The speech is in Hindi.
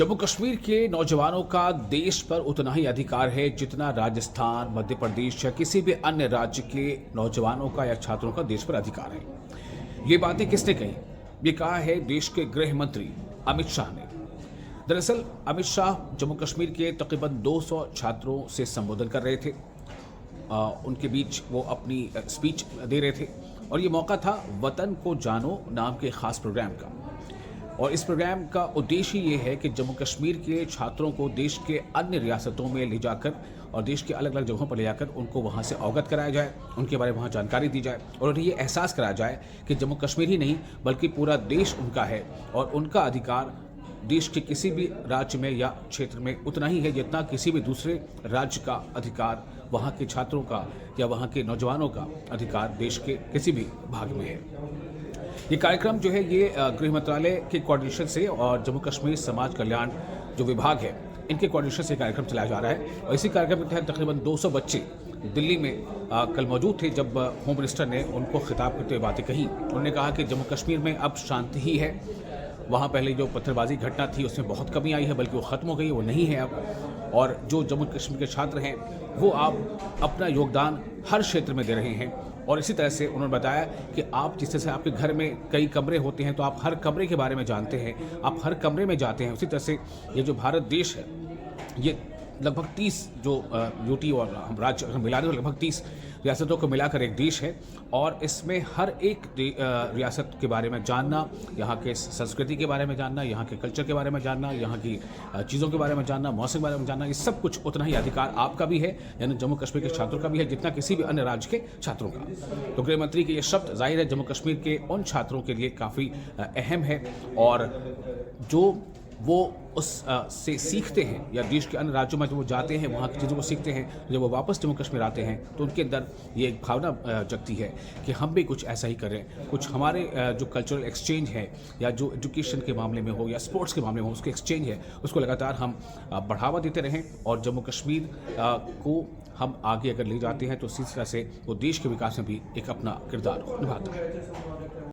जम्मू कश्मीर के नौजवानों का देश पर उतना ही अधिकार है जितना राजस्थान, मध्य प्रदेश या किसी भी अन्य राज्य के नौजवानों का या छात्रों का देश पर अधिकार है। ये बातें किसने कही? ये कहा है देश के गृह मंत्री अमित शाह ने। दरअसल अमित शाह जम्मू कश्मीर के तकरीबन 200 छात्रों से संबोधन कर रहे थे। उनके बीच वो अपनी स्पीच दे रहे थे और ये मौका था वतन को जानो नाम के खास प्रोग्राम का। और इस प्रोग्राम का उद्देश्य ये है कि जम्मू कश्मीर के छात्रों को देश के अन्य रियासतों में ले जाकर और देश के अलग अलग जगहों पर ले जाकर उनको वहाँ से अवगत कराया जाए, उनके बारे में वहाँ जानकारी दी जाए और उन्हें ये एहसास कराया जाए कि जम्मू कश्मीर ही नहीं बल्कि पूरा देश उनका है और उनका अधिकार देश के किसी भी राज्य में या क्षेत्र में उतना ही है जितना किसी भी दूसरे राज्य का अधिकार वहाँ के छात्रों का या वहाँ के नौजवानों का अधिकार देश के किसी भी भाग में है। ये कार्यक्रम जो है ये गृह मंत्रालय के कोऑर्डिनेशन से और जम्मू कश्मीर समाज कल्याण जो विभाग है इनके कोऑर्डिनेशन से कार्यक्रम चलाया जा रहा है और इसी कार्यक्रम के तहत तकरीबन 200 बच्चे दिल्ली में कल मौजूद थे जब होम मिनिस्टर ने उनको खिताब करते हुए बातें कही। उन्होंने कहा कि जम्मू कश्मीर में अब शांति ही है। वहाँ पहले जो पत्थरबाजी घटना थी उसमें बहुत कमी आई है, बल्कि वो ख़त्म हो गई, वो नहीं है अब। और जो जम्मू कश्मीर के छात्र हैं वो आप अपना योगदान हर क्षेत्र में दे रहे हैं। और इसी तरह से उन्होंने बताया कि आप जिस तरह से आपके घर में कई कमरे होते हैं तो आप हर कमरे के बारे में जानते हैं, आप हर कमरे में जाते हैं। उसी तरह से ये जो भारत देश है ये लगभग 30 जो यूटी और हम राज्य अगर मिला दें तो लगभग 30 रियासतों को मिलाकर एक देश है और इसमें हर एक रियासत के बारे में जानना, यहाँ के संस्कृति के बारे में जानना, यहाँ के कल्चर के बारे में जानना, यहाँ की चीज़ों के बारे में जानना, मौसम के बारे में जानना, ये सब कुछ उतना ही अधिकार आपका भी है, यानी जम्मू कश्मीर के छात्रों का भी है जितना किसी भी अन्य राज्य के छात्रों का। तो गृह मंत्री के ये शब्द जाहिर है जम्मू कश्मीर के उन छात्रों के लिए काफ़ी अहम है और जो वो उस से सीखते हैं या देश के अन्य राज्यों में जब वो जाते हैं वहाँ की चीज़ों को सीखते हैं, जब वो वापस जम्मू कश्मीर आते हैं तो उनके अंदर ये एक भावना जगती है कि हम भी कुछ ऐसा ही करें, कुछ हमारे जो कल्चरल एक्सचेंज है या जो एजुकेशन के मामले में हो या स्पोर्ट्स के मामले में हो उसके एक्सचेंज है उसको लगातार हम बढ़ावा देते रहें और जम्मू कश्मीर को हम आगे अगर ले जाते हैं तो इसी तरह से वो देश के विकास में भी एक अपना किरदार निभाता है।